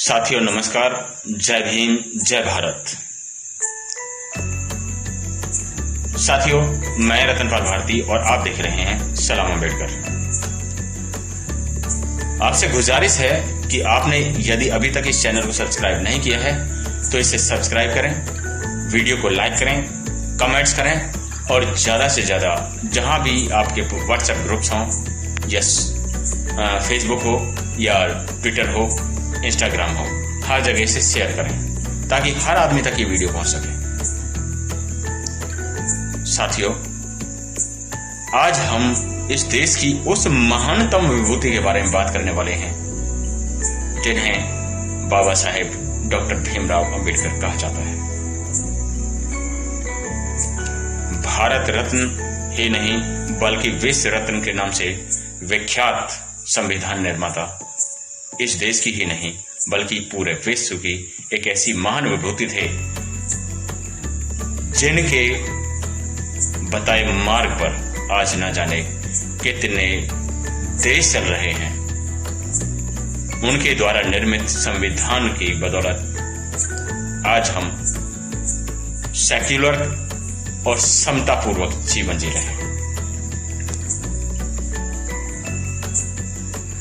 साथियों नमस्कार, जय भीम, जय भारत। साथियों, मैं रतनपाल भारती और आप देख रहे हैं सलाम अम्बेडकर। आपसे गुजारिश है कि आपने यदि अभी तक इस चैनल को सब्सक्राइब नहीं किया है तो इसे सब्सक्राइब करें, वीडियो को लाइक करें, कमेंट्स करें और ज़्यादा से ज़्यादा जहां भी आपके व्हाट्सएप ग्रुप्स हों या फेसबुक हो या ट्विटर हो, इंस्टाग्राम हो, हर जगह से शेयर करें ताकि हर आदमी तक ये वीडियो पहुंच सके। साथियों, आज हम इस देश की उस महानतम विभूति के बारे में बात करने वाले हैं जिन्हें बाबा साहेब डॉक्टर भीमराव अंबेडकर कहा जाता है। भारत रत्न ही नहीं बल्कि विश्व रत्न के नाम से विख्यात संविधान निर्माता इस देश की ही नहीं बल्कि पूरे विश्व की एक ऐसी महान विभूति थे जिनके बताए मार्ग पर आज न जाने कितने देश चल रहे हैं। उनके द्वारा निर्मित संविधान की बदौलत आज हम सेक्युलर और समतापूर्वक जीवन जी रहे हैं।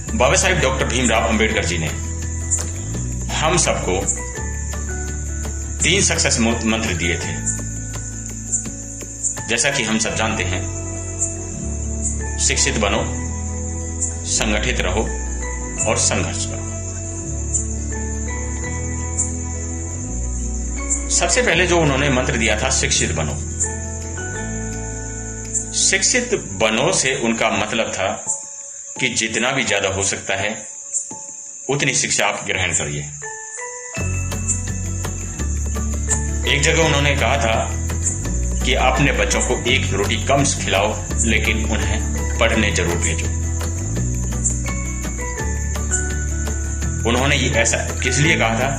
बाबा साहेब डॉक्टर भीमराव अंबेडकर जी ने हम सबको 3 सक्सेस मंत्र दिए थे। जैसा कि हम सब जानते हैं, शिक्षित बनो, संगठित रहो और संघर्ष करो। सबसे पहले जो उन्होंने मंत्र दिया था, शिक्षित बनो। शिक्षित बनो से उनका मतलब था कि जितना भी ज्यादा हो सकता है उतनी शिक्षा आप ग्रहण करिए। एक जगह उन्होंने कहा था कि अपने बच्चों को 1 रोटी कम खिलाओ लेकिन उन्हें पढ़ने जरूर भेजो। उन्होंने ये ऐसा किस लिए कहा था?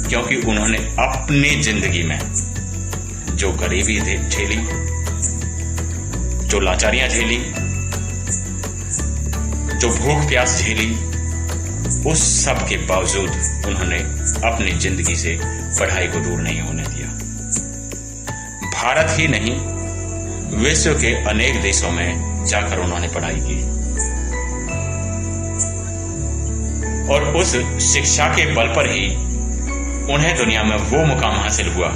क्योंकि उन्होंने अपनी जिंदगी में जो गरीबी झेली, जो लाचारियां झेली, जो भूख प्यास झेली, उस सब के बावजूद उन्होंने अपनी जिंदगी से पढ़ाई को दूर नहीं होने दिया। भारत ही नहीं, विश्व के अनेक देशों में जाकर उन्होंने पढ़ाई की और उस शिक्षा के बल पर ही उन्हें दुनिया में वो मुकाम हासिल हुआ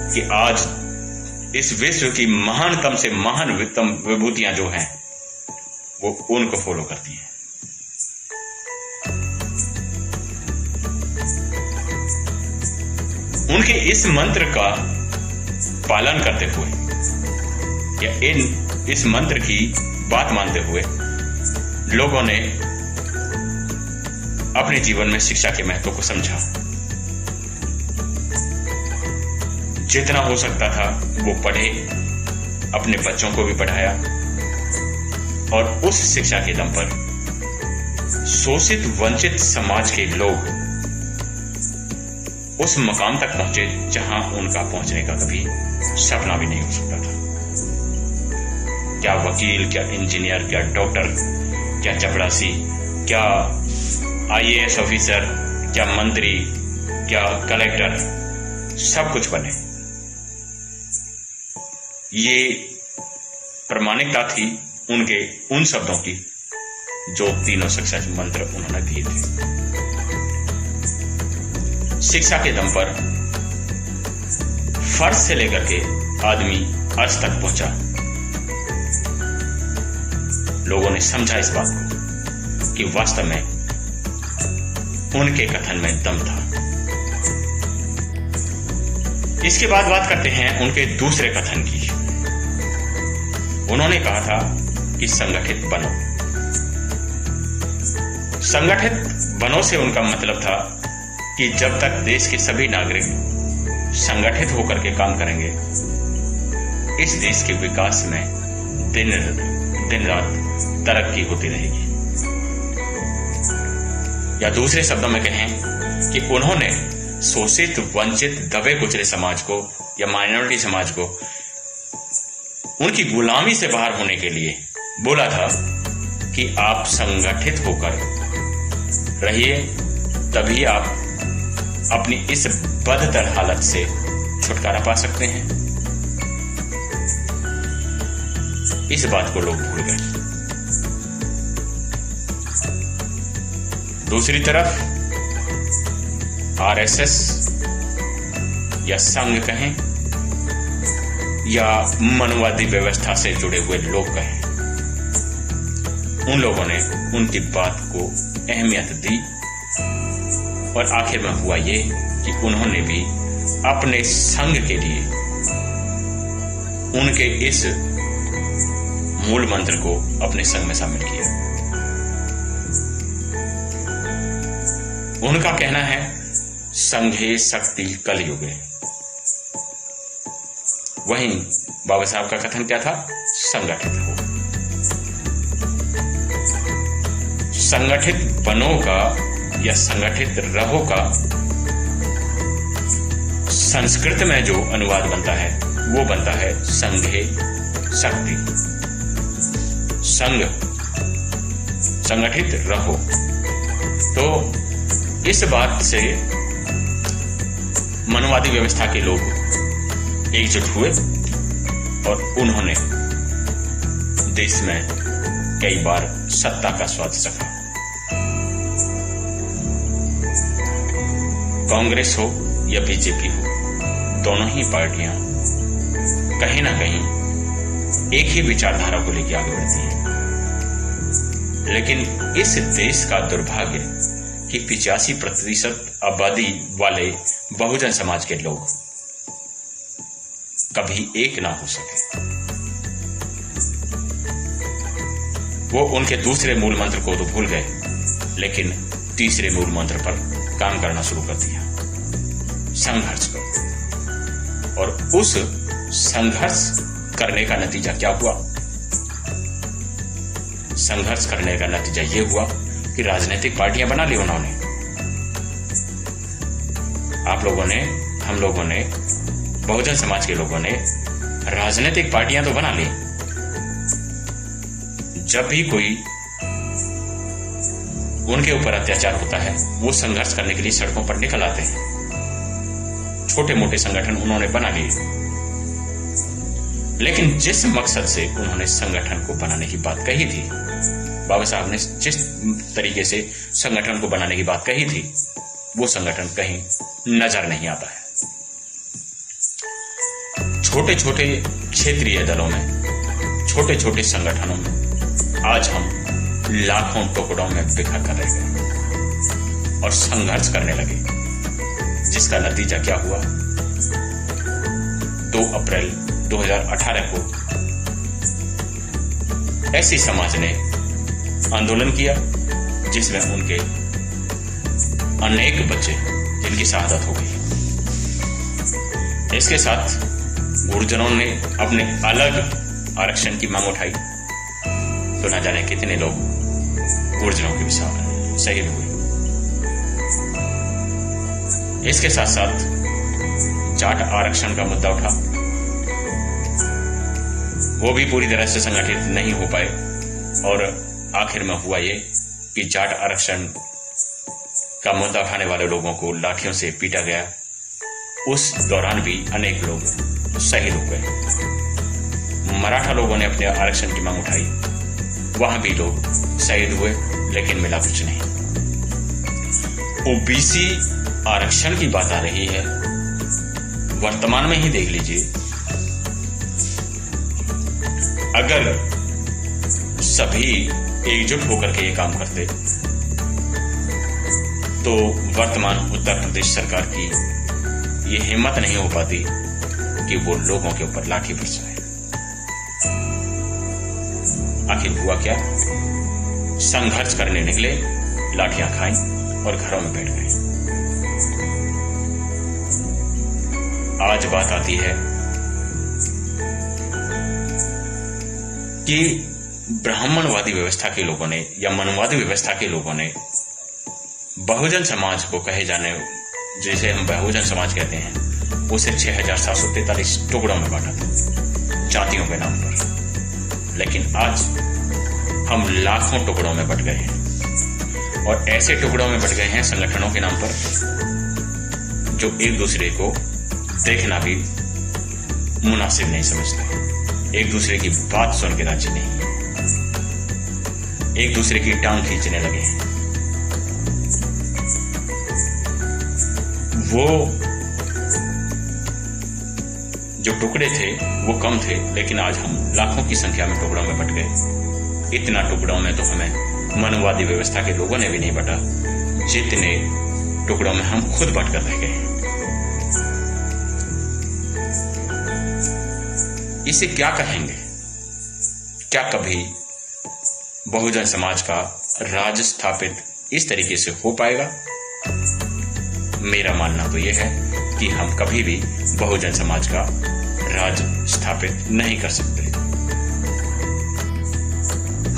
कि आज इस विश्व की महानतम से महान विभूतियां जो हैं वो उनको फॉलो करती हैं। उनके इस मंत्र का पालन करते हुए या इस मंत्र की बात मानते हुए लोगों ने अपने जीवन में शिक्षा के महत्व को समझा। जितना हो सकता था वो पढ़े, अपने बच्चों को भी पढ़ाया और उस शिक्षा के दम पर शोषित वंचित समाज के लोग उस मकाम तक पहुंचे जहां उनका पहुंचने का कभी सपना भी नहीं हो सकता था। क्या वकील, क्या इंजीनियर, क्या डॉक्टर, क्या चपरासी, क्या IAS ऑफिसर, क्या मंत्री, क्या कलेक्टर, सब कुछ बने। ये प्रामाणिकता थी उनके उन शब्दों की जो 3 सक्सेस मंत्र उन्होंने दिए थे। शिक्षा के दम पर फर्श से लेकर के आदमी अर्श तक पहुंचा। लोगों ने समझा इस बात को कि वास्तव में उनके कथन में दम था। इसके बाद बात करते हैं उनके दूसरे कथन की। उन्होंने कहा था कि संगठित बनो। संगठित बनो से उनका मतलब था कि जब तक देश के सभी नागरिक संगठित होकर के काम करेंगे, इस देश के विकास में दिन रात तरक्की होती रहेगी। या दूसरे शब्दों में कहें कि उन्होंने शोषित, वंचित, दबे कुचले समाज को या माइनॉरिटी समाज को उनकी गुलामी से बाहर होने के लिए बोला था कि आप संगठित होकर रहिए तभी आप अपनी इस बदतर हालत से छुटकारा पा सकते हैं। इस बात को लोग भूल गए। दूसरी तरफ आरएसएस या संघ कहें या मनवादी व्यवस्था से जुड़े हुए लोग कहें, उन लोगों ने उनकी बात को अहमियत दी और आखिर में हुआ ये कि उन्होंने भी अपने संघ के लिए उनके इस मूल मंत्र को अपने संघ में शामिल किया। उनका कहना है संघे शक्ति कलयुगे। वहीं बाबा साहब का कथन क्या था? संगठित हो। संगठित बनो का या संगठित रहो का संस्कृत में जो अनुवाद बनता है वो बनता है संघे शक्ति। संघ, संगठित रहो। तो इस बात से मनवादी व्यवस्था के लोग एकजुट हुए और उन्होंने देश में कई बार सत्ता का स्वाद चखा। कांग्रेस हो या बीजेपी हो, दोनों ही पार्टियां कहीं ना कहीं एक ही विचारधारा को लेकर आगे बढ़ती हैं। लेकिन इस देश का दुर्भाग्य कि 85% आबादी वाले बहुजन समाज के लोग कभी एक ना हो सके। वो उनके दूसरे मूल मंत्र को तो भूल गए, लेकिन तीसरे मूल मंत्र पर काम करना शुरू कर दिया, संघर्ष कर। और उस संघर्ष करने का नतीजा क्या हुआ? संघर्ष करने का नतीजा यह हुआ कि राजनीतिक पार्टियां बना ली उन्होंने। आप लोगों ने, हम लोगों ने, बहुजन समाज के लोगों ने राजनीतिक पार्टियां तो बना ली। जब भी कोई उनके ऊपर अत्याचार होता है वो संघर्ष करने के लिए सड़कों पर निकल आते हैं। छोटे मोटे संगठन उन्होंने बना लिए, लेकिन जिस मकसद से उन्होंने संगठन को बनाने की बात कही थी, बाबा साहब ने जिस तरीके से संगठन को बनाने की बात कही थी, वो संगठन कहीं नजर नहीं आता है। छोटे छोटे क्षेत्रीय दलों में, छोटे छोटे संगठनों में आज हम लाखों टुकड़ों में बिखर कर रह गए और संघर्ष करने लगे, जिसका नतीजा क्या हुआ? 2 अप्रैल 2018 को ऐसी समाज ने आंदोलन किया जिसमें उनके अनेक बच्चे जिनकी शहादत हो गई। इसके साथ गुर्जरों ने अपने अलग आरक्षण की मांग उठाई, तो न जाने कितने लोग गुर्जरों के भी शहीद हुए। इसके साथ साथ जाट आरक्षण का मुद्दा उठा, वो भी पूरी तरह से संगठित नहीं हो पाए और आखिर में हुआ ये कि जाट आरक्षण का मुद्दा उठाने वाले लोगों को लाठियों से पीटा गया। उस दौरान भी अनेक लोग शहीद हो गए। मराठा लोगों ने अपने आरक्षण की मांग उठाई, वहां भी लोग शहीद हुए, लेकिन मिला कुछ नहीं। ओबीसी आरक्षण की बात आ रही है, वर्तमान में ही देख लीजिए, अगर सभी एकजुट होकर के ये काम करते तो वर्तमान उत्तर प्रदेश सरकार की ये हिम्मत नहीं हो पाती कि वो लोगों के ऊपर लाठी बरसाए। आखिर हुआ क्या? संघर्ष करने निकले, लाठियां खाई और घरों में बैठ गए। आज बात आती है कि ब्राह्मणवादी व्यवस्था के लोगों ने या मनवादी व्यवस्था के लोगों ने बहुजन समाज को कहे जाने, जिसे हम बहुजन समाज कहते हैं, उसे 6743 टुकड़ों में बांटा था जातियों के नाम पर। लेकिन आज हम लाखों टुकड़ों में बट गए हैं। और ऐसे टुकड़ों में बट गए हैं संगठनों के नाम पर जो एक दूसरे को देखना भी मुनासिब नहीं समझते, एक दूसरे की बात सुन के राजी नहीं, एक दूसरे की टांग खींचने लगे हैं। वो जो टुकड़े थे वो कम थे, लेकिन आज हम लाखों की संख्या में टुकड़ों में बट गए। इतना टुकड़ों में तो हमें मनवादी व्यवस्था के लोगों ने भी नहीं बटा, जितने टुकड़ों में हम खुद बट कर रह गए। इसे क्या कहेंगे? क्या कभी बहुजन समाज का राज स्थापित इस तरीके से हो पाएगा? मेरा मानना तो यह है कि हम कभी भी बहुजन समाज का राज स्थापित नहीं कर सकते।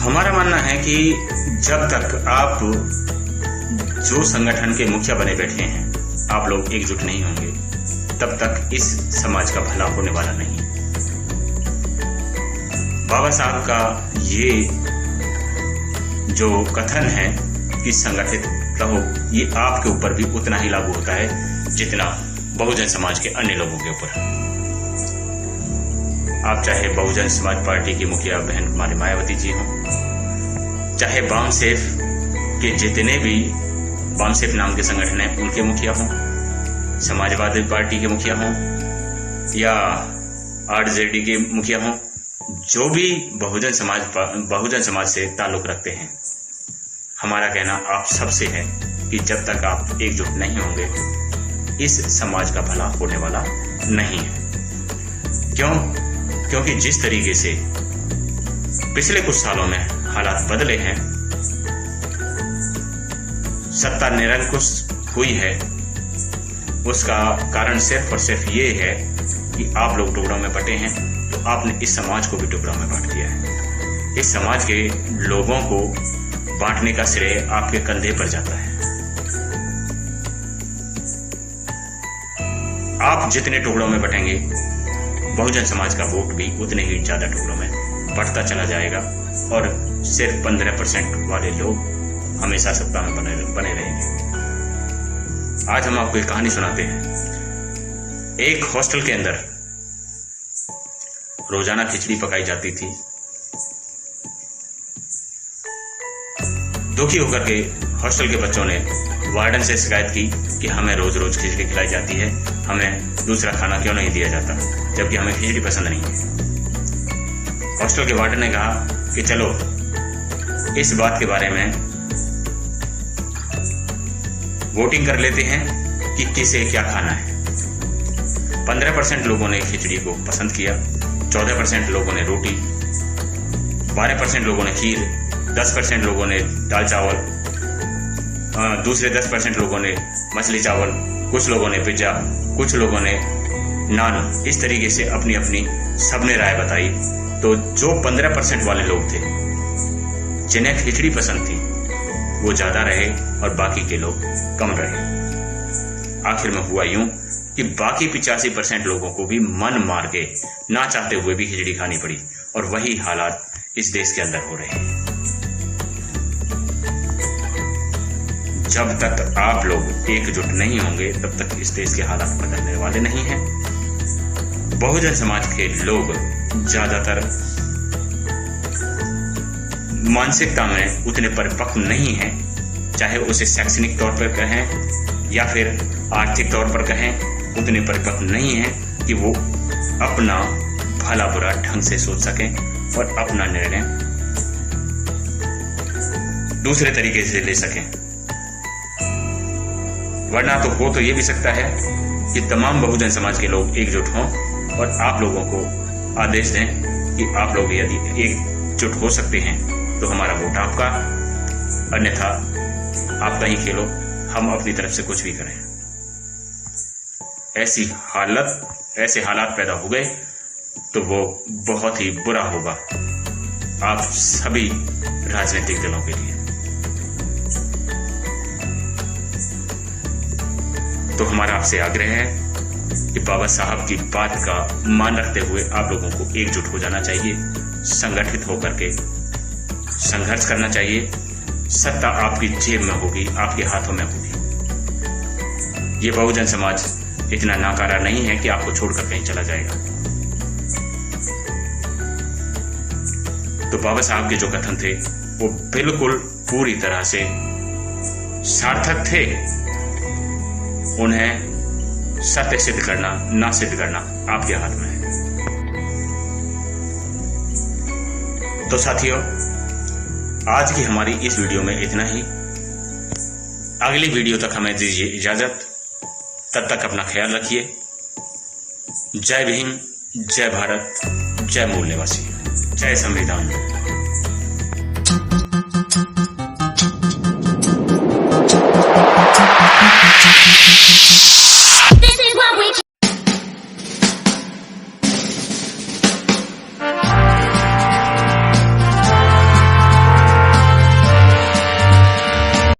हमारा मानना है कि जब तक आप जो संगठन के मुखिया बने बैठे हैं, आप लोग एकजुट नहीं होंगे, तब तक इस समाज का भला होने वाला नहीं। बाबा साहब का ये जो कथन है कि संगठित रहो, ये आपके ऊपर भी उतना ही लागू होता है जितना बहुजन समाज के अन्य लोगों के ऊपर। आप चाहे बहुजन समाज पार्टी की मुखिया बहन कुमारी मायावती जी हों, चाहे बामसेफ के जितने भी बामसेफ नाम के संगठन हैं उनके मुखिया हों, समाजवादी पार्टी के मुखिया हों या आरजेडी के मुखिया हों, जो भी बहुजन समाज से ताल्लुक रखते हैं, हमारा कहना आप सबसे है कि जब तक आप एकजुट नहीं होंगे, इस समाज का भला होने वाला नहीं है। क्यों? क्योंकि जिस तरीके से पिछले कुछ सालों में हालात बदले हैं, सत्ता निरंकुश हुई है, उसका कारण सिर्फ और सिर्फ ये है कि आप लोग टुकड़ों में बटे हैं, तो आपने इस समाज को भी टुकड़ों में बांट दिया है। इस समाज के लोगों को बांटने का श्रेय आपके कंधे पर जाता है। आप जितने टुकड़ों में बटेंगे, बहुजन समाज का वोट भी उतने ही ज्यादा टुकड़ों में बढ़ता चला जाएगा और सिर्फ 15% वाले लोग हमेशा सत्ता में बने रहेंगे। आज हम आपको एक कहानी सुनाते हैं। एक हॉस्टल के अंदर रोजाना खिचड़ी पकाई जाती थी। दुखी होकर के हॉस्टल के बच्चों ने वार्डन से शिकायत की कि हमें रोज रोज खिचड़ी खिलाई जाती है, हमें दूसरा खाना क्यों नहीं दिया जाता, जबकि हमें खिचड़ी पसंद नहीं है। हॉस्टल के वार्डन ने कहा कि चलो इस बात के बारे में वोटिंग कर लेते हैं कि किसे क्या खाना है। 15% लोगों ने खिचड़ी को पसंद किया, 14% लोगों ने रोटी, 12% लोगों ने खीर, 10% लोगों ने दाल चावल, दूसरे 10% लोगों ने मछली चावल, कुछ लोगों ने पिज्जा, कुछ लोगों ने नान। इस तरीके से अपनी अपनी सबने राय बताई। तो जो 15% वाले लोग थे जिन्हें खिचड़ी पसंद थी, वो ज्यादा रहे और बाकी के लोग कम रहे। आखिर में हुआ यूं कि बाकी 85% लोगों को भी मन मार के ना चाहते हुए भी खिचड़ी खानी पड़ी, और वही हालात इस देश के अंदर हो रहे हैं। जब तक आप लोग एकजुट नहीं होंगे, तब तक इस देश के हालात बदलने वाले नहीं हैं। बहुजन समाज के लोग ज्यादातर मानसिकता में उतने परिपक्व नहीं हैं, चाहे उसे शैक्षणिक तौर पर कहें या फिर आर्थिक तौर पर कहें, उतने परिपक्व नहीं हैं कि वो अपना भला बुरा ढंग से सोच सकें और अपना निर्णय दूसरे तरीके से ले सकें। वरना तो हो तो ये भी सकता है कि तमाम बहुजन समाज के लोग एकजुट हों और आप लोगों को आदेश दें कि आप लोग यदि एकजुट हो सकते हैं तो हमारा वोट आपका, अन्यथा आप कहीं खेलो, हम अपनी तरफ से कुछ भी करें। ऐसे हालात पैदा हो गए तो वो बहुत ही बुरा होगा आप सभी राजनीतिक दलों के लिए। तो हमारा आपसे आग्रह है कि बाबा साहब की बात का मान रखते हुए आप लोगों को एकजुट हो जाना चाहिए, संगठित होकर के संघर्ष करना चाहिए, सत्ता आपकी जेब में होगी, आपके हाथों में होगी। ये बहुजन समाज इतना नाकारा नहीं है कि आपको छोड़कर कहीं चला जाएगा। तो बाबा साहब के जो कथन थे वो बिल्कुल पूरी तरह से सार्थक थे। उन्हें सत्य सिद्ध करना, ना सिद्ध करना आपके हाथ में है। तो साथियों, आज की हमारी इस वीडियो में इतना ही। अगली वीडियो तक हमें दीजिए इजाजत। तब तक अपना ख्याल रखिए। जय भीम, जय भारत, जय मूल निवासी, जय संविधान।